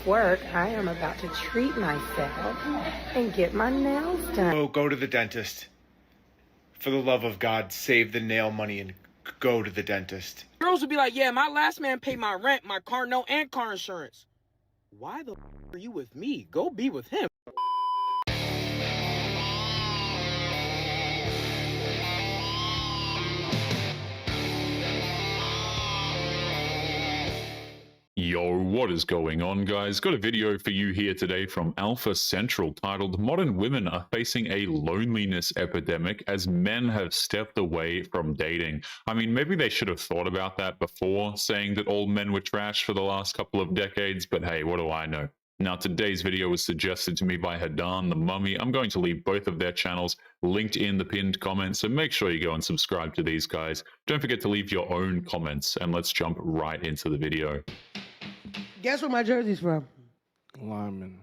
off work, I am about to treat myself and get my nails done. Oh, go to the dentist. For the love of God, save the nail money and go to the dentist. Girls would be like, yeah, my last man paid my rent, my car note, and car insurance. Why the are you with me? Go be with him. Yo, what is going on, guys? Got a video for you here today from Alpha Central titled Modern Women Are Facing a Loneliness Epidemic as Men Have Stepped Away from Dating. I mean, maybe they should have thought about that before saying that all men were trash for the last couple of decades, but hey, what do I know? Now, today's video was suggested to me by Hadan the Mummy. I'm going to leave both of their channels linked in the pinned comment, so make sure you go and subscribe to these guys. Don't forget to leave your own comments, and let's jump right into the video. Guess where my jersey's from? Lineman.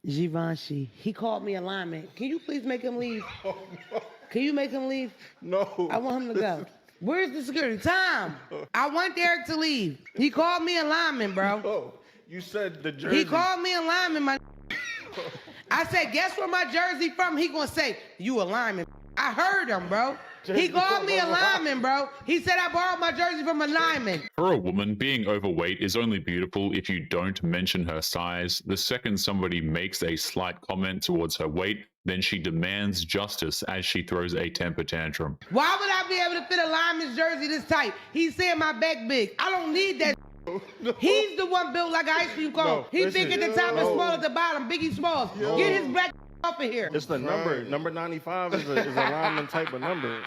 Givenchy. He called me a lineman. Can you please make him leave? Oh, no. Can you make him leave? No. I want him to go. Where's the security? Tom, I want Derek to leave. He called me a lineman, bro. No. You said the jersey. He called me a lineman, my I said, guess where my jersey from? He gonna say, you a lineman. I heard him, bro. He called me a lineman, bro. He said I borrowed my jersey from a lineman. For a woman, being overweight is only beautiful if you don't mention her size. The second somebody makes a slight comment towards her weight, then she demands justice as she throws a temper tantrum. Why would I be able to fit a lineman's jersey this tight? He's saying my back big. I don't need that. No. He's the one built like an ice cream cone. No, He's big at the top and small at the bottom. Biggie Smalls. Yo. Get his black off of here. It's the number. Number 95 is a lineman type of number.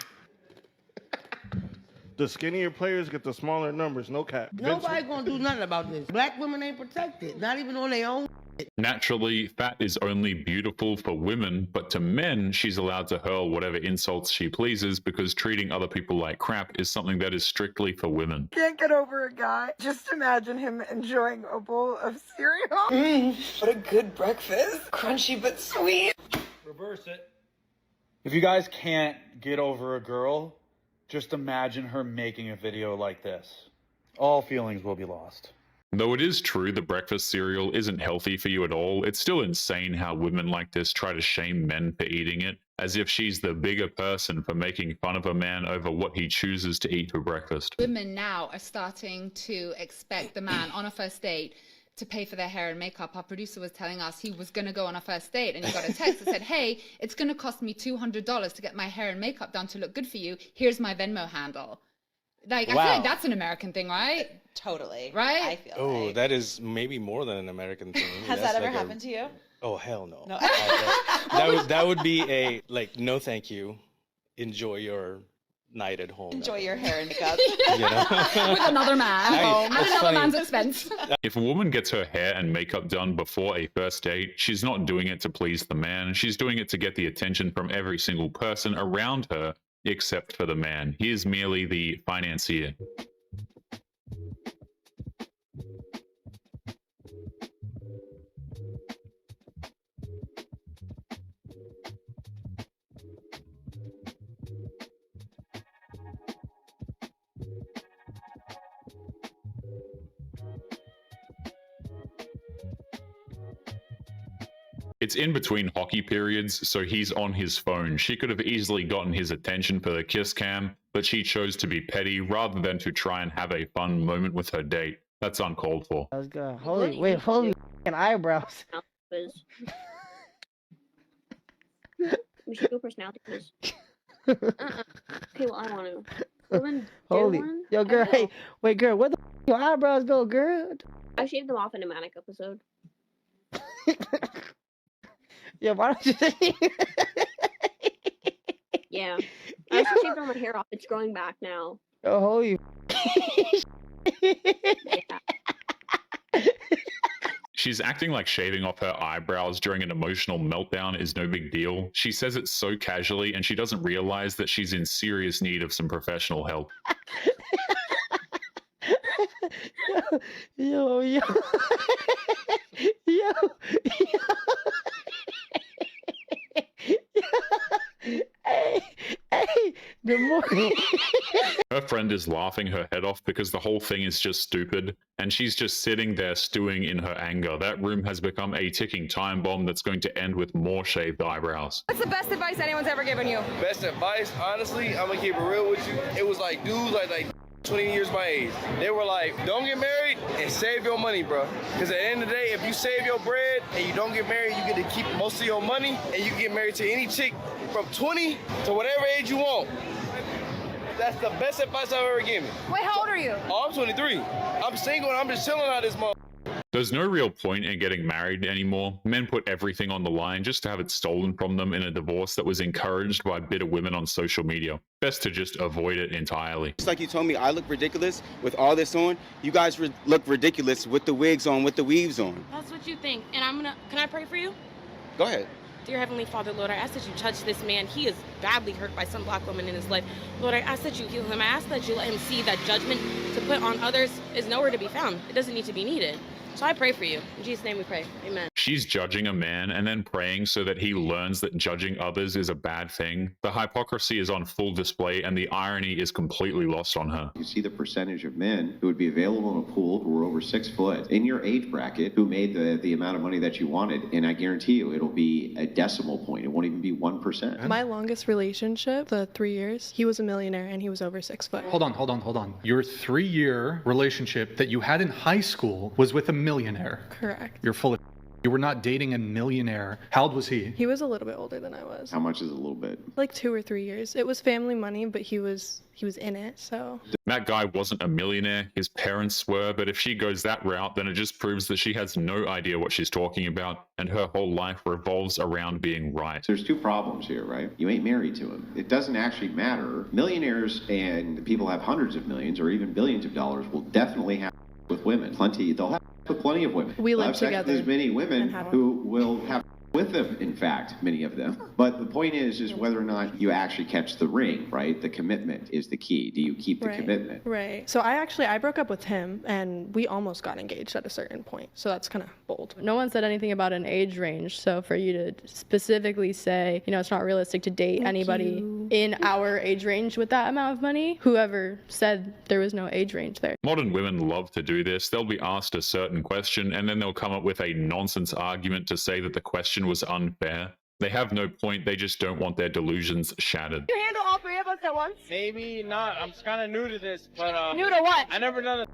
The skinnier players get the smaller numbers, no cap. Nobody's gonna do nothing about this. Black women ain't protected, not even on their own. Naturally, fat is only beautiful for women, but to men, she's allowed to hurl whatever insults she pleases because treating other people like crap is something that is strictly for women. Can't get over a guy. Just imagine him enjoying a bowl of cereal. What a good breakfast. Crunchy but sweet. Reverse it. If you guys can't get over a girl, just imagine her making a video like this. All feelings will be lost. Though it is true the breakfast cereal isn't healthy for you at all, it's still insane how women like this try to shame men for eating it, as if she's the bigger person for making fun of a man over what he chooses to eat for breakfast. Women now are starting to expect the man on a first date to pay for their hair and makeup. Our producer was telling us he was going to go on a first date and he got a text that said, hey, it's going to cost me $200 to get my hair and makeup done to look good for you. Here's my Venmo handle. Like, I feel like that's an American thing, right? Totally. Right? I feel Oh, like. that is maybe more than an American thing. Has That's that ever like happened to you? Oh, hell no. No. That would be a, like, no thank you. Enjoy your night at home. Enjoy your hair and makeup. You know? With another man at another funny. man's expense. If a woman gets her hair and makeup done before a first date, she's not doing it to please the man. She's doing it to get the attention from every single person around her, except for the man. He is merely the financier. It's in between hockey periods, so he's on his phone. She could have easily gotten his attention for the kiss cam, but she chose to be petty rather than to try and have a fun moment with her date. That's uncalled for. That was good. Holy f***ing eyebrows. We should go personality quiz. Okay, well, I want to. Women, Holy. one? Yo, girl, hey, wait, girl, where the f your eyebrows go, girl? I shaved them off in a manic episode. Yeah, why don't you say Yeah. I also shaved all my hair off. It's growing back now. Oh, holy Yeah. She's acting like shaving off her eyebrows during an emotional meltdown is no big deal. She says it so casually and she doesn't realize that she's in serious need of some professional help. Yo, yo. Yo. Hey, the more Her friend is laughing her head off because the whole thing is just stupid, and she's just sitting there stewing in her anger. That room has become a ticking time bomb that's going to end with more shaved eyebrows. What's the best advice anyone's ever given you? Best advice, honestly, I'm gonna keep it real with you. It was like dudes like 20 years my age. They were like, don't get married and save your money, bro. Because at the end of the day, if you save your bread and you don't get married, you get to keep most of your money, and you can get married to any chick from 20 to whatever age you want. That's the best advice I've ever given. Wait, how old are you? Oh, I'm 23. I'm single and I'm just chilling out this month. There's no real point in getting married anymore. Men put everything on the line just to have it stolen from them in a divorce that was encouraged by bitter women on social media. Best to just avoid it entirely. Just like you told me I look ridiculous with all this on, you guys look ridiculous with the wigs on, with the weaves on. That's what you think. And can I pray for you? Go ahead. Dear Heavenly Father, Lord, I ask that you touch this man. He is badly hurt by some black woman in his life. Lord, I ask that you heal him. I ask that you let him see that judgment to put on others is nowhere to be found. It doesn't need to be needed. So I pray for you. In Jesus' name we pray. Amen. She's judging a man and then praying so that he learns that judging others is a bad thing. The hypocrisy is on full display and the irony is completely lost on her. You see the percentage of men who would be available in a pool who were over 6 foot in your age bracket who made the amount of money that you wanted. And I guarantee you it'll be a decimal point. It won't even be 1%. My longest relationship, the 3 years, he was a millionaire and he was over 6 foot. Hold on. Your 3-year relationship that you had in high school was with a millionaire. Correct. You're full of. You were not dating a millionaire. How old was he? He was a little bit older than I was. How much is a little bit? Like 2 or 3 years. It was family money, but he was in it, so. That guy wasn't a millionaire, his parents were, but if she goes that route, then it just proves that she has no idea what she's talking about, and her whole life revolves around being right. There's 2 problems here, right? You ain't married to him. It doesn't actually matter. Millionaires and people have hundreds of millions or even billions of dollars will definitely have with women. They'll have with plenty of women. We live together. There's many women who will have with them, in fact, many of them. But the point is whether or not you actually catch the ring, right? The commitment is the key. Do you keep the commitment? Right. So I broke up with him and we almost got engaged at a certain point. So that's kind of bold. No one said anything about an age range. So for you to specifically say, it's not realistic to date anybody in our age range with that amount of money, whoever said there was no age range there. Modern women love to do this. They'll be asked a certain question and then they'll come up with a nonsense argument to say that the question was unfair. They have no point, they just don't want their delusions shattered. You handle all 3 of us at once? Maybe not. I'm kind of new to this, but New to what? I never done it.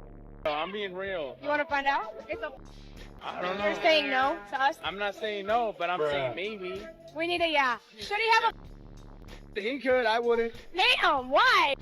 I'm being real. You want to find out? I don't know. You're saying no to us? I'm not saying no, but I'm saying maybe. We need a yeah. Should he have a... He could, I wouldn't. Damn, why?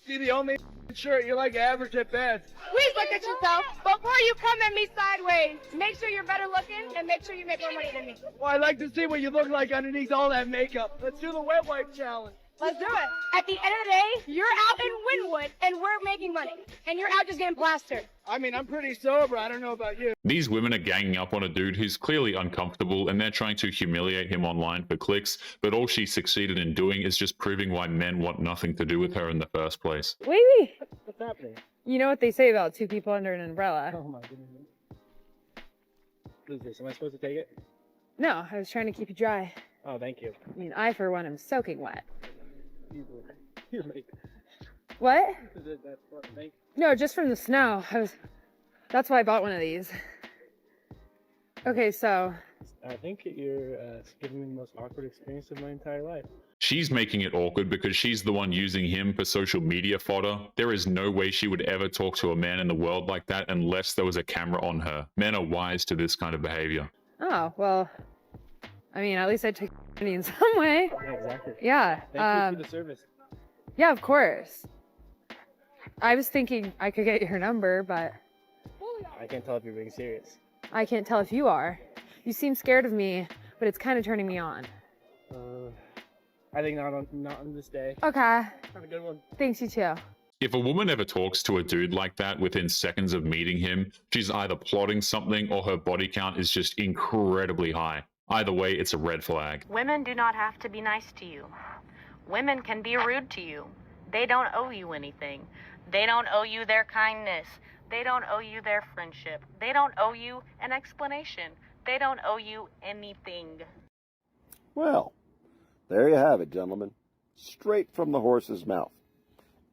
See, the only shirt, you're like average at best. Please look at yourself before you come at me sideways. Make sure you're better looking and make sure you make more money than me. Well, I'd like to see what you look like underneath all that makeup. Let's do the wet wipe challenge. Let's do it. At the end of the day, you're out in Wynwood and we're making money. And you're out just getting plastered. I mean, I'm pretty sober. I don't know about you. These women are ganging up on a dude who's clearly uncomfortable and they're trying to humiliate him online for clicks, but all she succeeded in doing is just proving why men want nothing to do with her in the first place. Wait. What's happening? You know what they say about 2 people under an umbrella? Oh my goodness. What is this? Am I supposed to take it? No, I was trying to keep you dry. Oh, thank you. I mean, I, for one, am soaking wet. You're making... What? Thank No, just from the snow. That's why I bought one of these. Okay, so... I think you're giving me the most awkward experience of my entire life. She's making it awkward because she's the one using him for social media fodder. There is no way she would ever talk to a man in the world like that unless there was a camera on her. Men are wise to this kind of behavior. Oh, well... I mean, at least I took money in some way. Yeah, exactly. Yeah. Thank you for the service. Yeah, of course. I was thinking I could get your number, but... I can't tell if you're being serious. I can't tell if you are. You seem scared of me, but it's kind of turning me on. I think not on this day. Okay. Have a good one. Thanks, you too. If a woman ever talks to a dude like that within seconds of meeting him, she's either plotting something or her body count is just incredibly high. Either way, it's a red flag. Women do not have to be nice to you. Women can be rude to you. They don't owe you anything. They don't owe you their kindness. They don't owe you their friendship. They don't owe you an explanation. They don't owe you anything. Well, there you have it, gentlemen. Straight from the horse's mouth.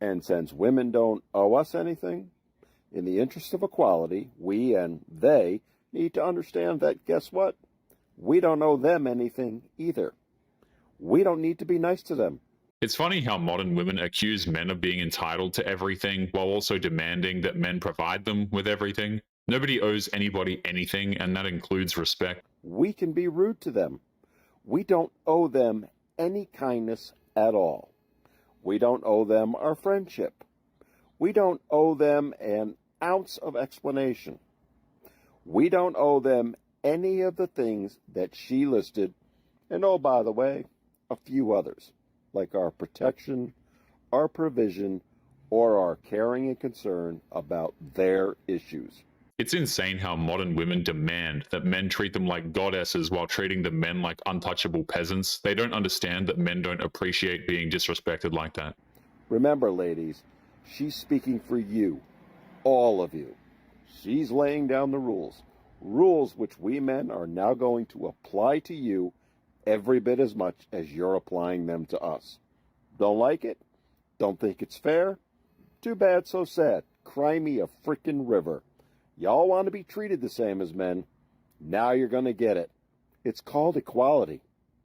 And since women don't owe us anything, in the interest of equality, we and they need to understand that, guess what? We don't owe them anything either. We don't need to be nice to them. It's funny how modern women accuse men of being entitled to everything while also demanding that men provide them with everything. Nobody owes anybody anything, and that includes respect. We can be rude to them. We don't owe them any kindness at all. We don't owe them our friendship. We don't owe them an ounce of explanation. We don't owe them any of the things that she listed, and oh, by the way, a few others, like our protection, our provision, or our caring and concern about their issues. It's insane how modern women demand that men treat them like goddesses while treating the men like untouchable peasants. They don't understand that men don't appreciate being disrespected like that. Remember, ladies, she's speaking for you, all of you. She's laying down the rules, rules which we men are now going to apply to you every bit as much as you're applying them to us. Don't like it? Don't think it's fair? Too bad, so sad. Cry me a frickin' river. Y'all want to be treated the same as men. Now you're going to get it. It's called equality.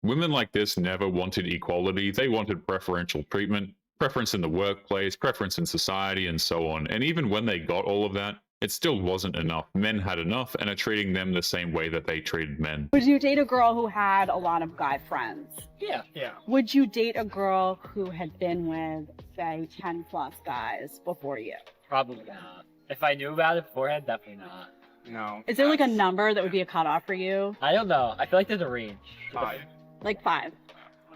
Women like this never wanted equality. They wanted preferential treatment, preference in the workplace, preference in society, and so on. And even when they got all of that, it still wasn't enough. Men had enough and are treating them the same way that they treated men. Would you date a girl who had a lot of guy friends? Yeah. Would you date a girl who had been with, say, 10 plus guys before you? Probably not. If I knew about it beforehand, definitely not. No. Is there like a number that would be a cutoff for you? I don't know. I feel like there's a range. 5. Like 5.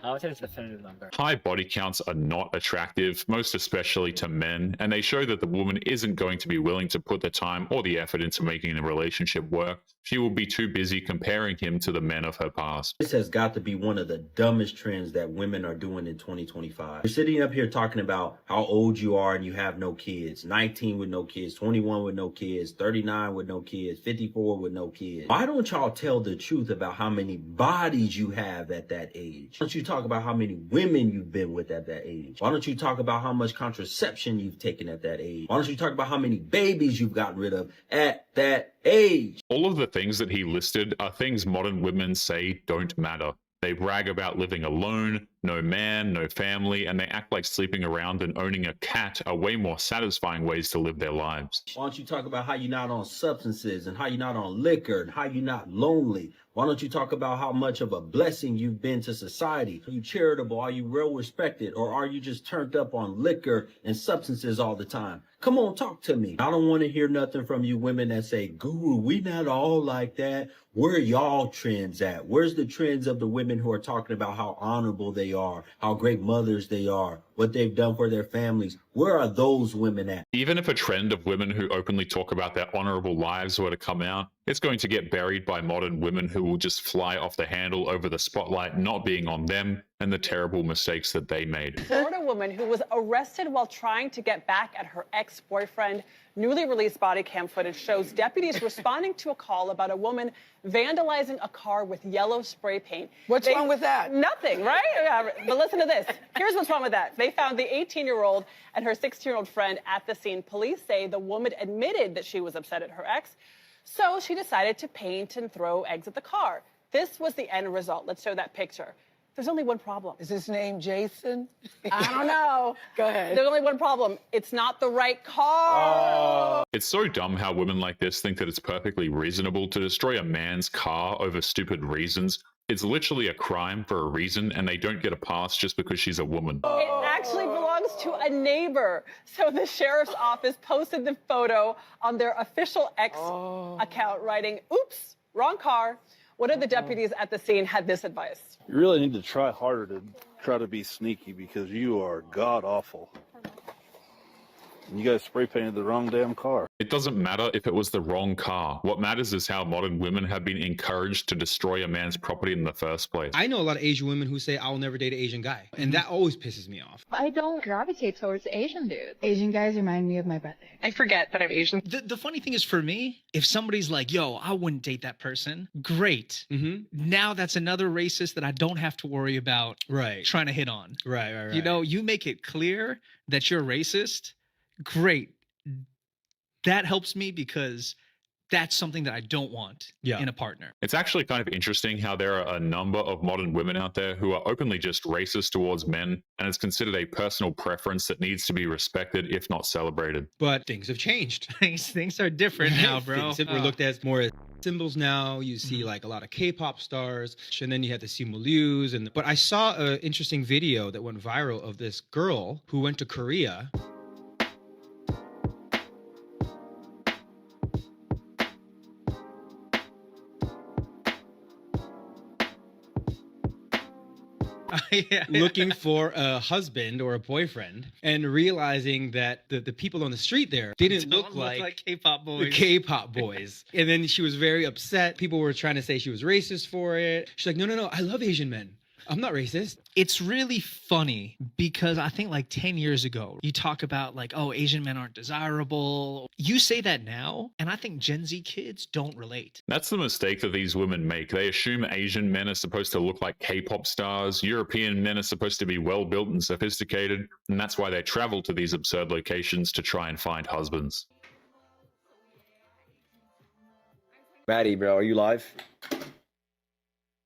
I would say it's a definitive number. High body counts are not attractive, most especially to men, and they show that the woman isn't going to be willing to put the time or the effort into making the relationship work. She will be too busy comparing him to the men of her past. This has got to be one of the dumbest trends that women are doing in 2025. You're sitting up here talking about how old you are and you have no kids. 19 with no kids, 21 with no kids, 39 with no kids, 54 with no kids. Why don't y'all tell the truth about how many bodies you have at that age? Why don't you talk about how many women you've been with at that age? Why don't you talk about how much contraception you've taken at that age? Why don't you talk about how many babies you've gotten rid of at that age? All of the things that he listed are things modern women say don't matter. They brag about living alone, no man, no family, and they act like sleeping around and owning a cat are way more satisfying ways to live their lives. Why don't you talk about how you're not on substances and how you're not on liquor and how you're not lonely? Why don't you talk about how much of a blessing you've been to society? Are you charitable? Are you well respected? Or are you just turned up on liquor and substances all the time? Come on, talk to me. I don't want to hear nothing from you women that say, Guru, we not all like that. Where are y'all trends at? Where's the trends of the women who are talking about how honorable they are, how great mothers they are, what they've done for their families? Where are those women at? Even if a trend of women who openly talk about their honorable lives were to come out, it's going to get buried by modern women who will just fly off the handle over the spotlight not being on them and the terrible mistakes that they made. Florida woman who was arrested while trying to get back at her ex-boyfriend. Newly released body cam footage shows deputies responding to a call about a woman vandalizing a car with yellow spray paint. What's wrong with that? Nothing, right? Yeah, but listen to this. Here's what's wrong with that. They found the 18-year-old and her 16-year-old friend at the scene. Police say the woman admitted that she was upset at her ex, so she decided to paint and throw eggs at the car. This was the end result. Let's show that picture. There's only one problem. Is his name Jason? I don't know. Go ahead. There's only one problem. It's not the right car. It's so dumb how women like this think that it's perfectly reasonable to destroy a man's car over stupid reasons. It's literally a crime for a reason, and they don't get a pass just because she's a woman. It actually belongs to a neighbor. So the sheriff's office posted the photo on their official X account, writing, "Oops, wrong car." One of the deputies at the scene had this advice. You really need to try harder to try to be sneaky because you are god awful. You guys spray painted the wrong damn car. It doesn't matter if it was the wrong car. What matters is how modern women have been encouraged to destroy a man's property in the first place. I know a lot of Asian women who say, I'll never date an Asian guy. And that always pisses me off. I don't gravitate towards Asian dudes. Asian guys remind me of my brother. I forget that I'm Asian. The funny thing is, for me, if somebody's like, yo, I wouldn't date that person, great. Now that's another racist that I don't have to worry about trying to hit on. Right. You know, you make it clear that you're racist, great. That helps me because that's something that I don't want in a partner. It's actually kind of interesting how there are a number of modern women out there who are openly just racist towards men, and it's considered a personal preference that needs to be respected, if not celebrated. But things have changed. Things are different now, bro. We're looked at more as symbols now. You see like a lot of K-pop stars, and then you have the Simulius. But I saw an interesting video that went viral of this girl who went to Korea. Looking for a husband or a boyfriend, and realizing that the people on the street there didn't look like K-pop boys. The K-pop boys. And then she was very upset. People were trying to say she was racist for it. She's like, no, I love Asian men. I'm not racist. It's really funny because I think like 10 years ago, you talk about like, oh, Asian men aren't desirable. You say that now, and I think Gen Z kids don't relate. That's the mistake that these women make. They assume Asian men are supposed to look like K-pop stars, European men are supposed to be well-built and sophisticated, and that's why they travel to these absurd locations to try and find husbands. Maddie, bro, are you live?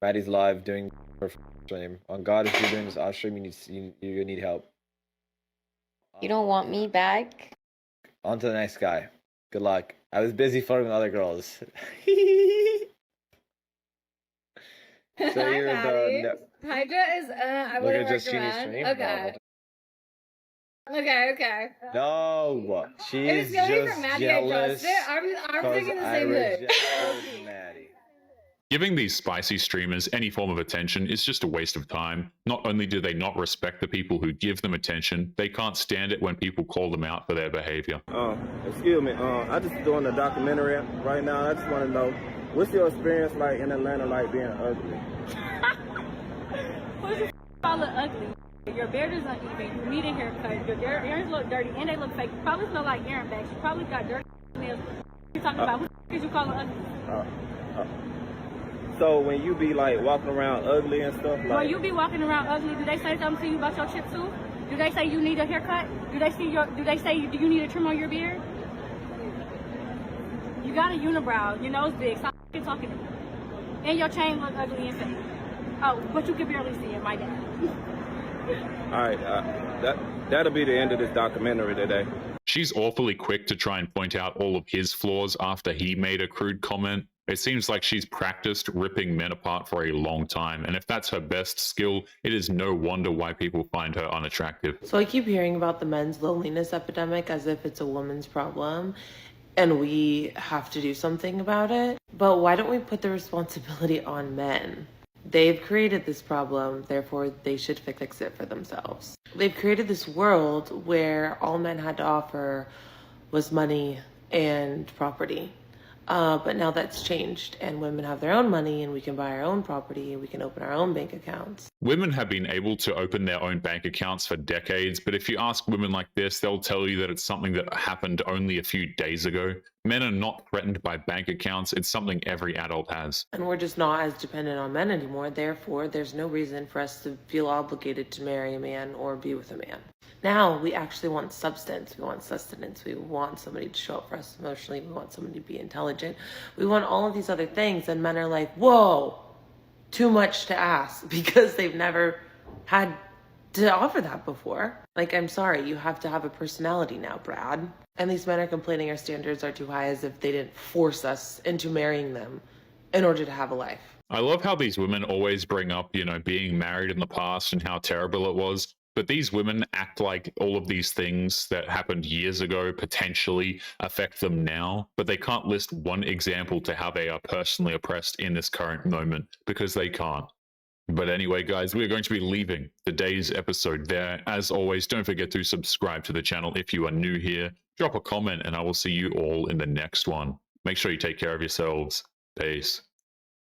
Maddie's live doing her stream. On God, if you're doing this off stream, you need help. You don't want me back? On to the next guy. Good luck. I was busy flirting with other girls. So you're the Hydra is, I Look wouldn't at just Genius recommend. stream? Okay. Okay. No, she's If it's gonna be just for Maddie, I trust jealous. it. I'm thinking the same thing. Maddie. Giving these spicy streamers any form of attention is just a waste of time. Not only do they not respect the people who give them attention, they can't stand it when people call them out for their behavior. Excuse me, I just doing a documentary right now. I just want to know, what's your experience like in Atlanta, like being ugly? Who's the call it ugly? Your beard is uneven. You need a haircut. Your earrings look dirty and they look fake. You probably smell like Aaron bags. You probably got dirty nails. You're talking about who you call it ugly? So when you be like walking around ugly and stuff, like When you be walking around ugly, do they say something to you about your chip too? Do they say you need a haircut? Do they say do you need a trim on your beard? You got a unibrow, your nose big, stop talking to me. And your chain look ugly and fake. Oh, but you can barely see it, my dad. all right, that'll be the end of this documentary today. She's awfully quick to try and point out all of his flaws after he made a crude comment. It seems like she's practiced ripping men apart for a long time, and if that's her best skill, it is no wonder why people find her unattractive. So I keep hearing about the men's loneliness epidemic as if it's a woman's problem, and we have to do something about it. But why don't we put the responsibility on men? They've created this problem, therefore they should fix it for themselves. They've created this world where all men had to offer was money and property. But now that's changed, and women have their own money, and we can buy our own property, and we can open our own bank accounts. Women have been able to open their own bank accounts for decades, but if you ask women like this, they'll tell you that it's something that happened only a few days ago. Men are not threatened by bank accounts. It's something every adult has. And we're just not as dependent on men anymore. Therefore, there's no reason for us to feel obligated to marry a man or be with a man. Now, we actually want substance. We want sustenance. We want somebody to show up for us emotionally. We want somebody to be intelligent. We want all of these other things. And men are like, whoa, too much to ask, because they've never had to offer that before. Like, I'm sorry, you have to have a personality now, Brad. And these men are complaining our standards are too high, as if they didn't force us into marrying them in order to have a life. I love how these women always bring up, being married in the past and how terrible it was. But these women act like all of these things that happened years ago potentially affect them now, but they can't list one example to how they are personally oppressed in this current moment, because they can't. But anyway, guys, we're going to be leaving today's episode there. As always, don't forget to subscribe to the channel if you are new here. Drop a comment, and I will see you all in the next one. Make sure you take care of yourselves. Peace.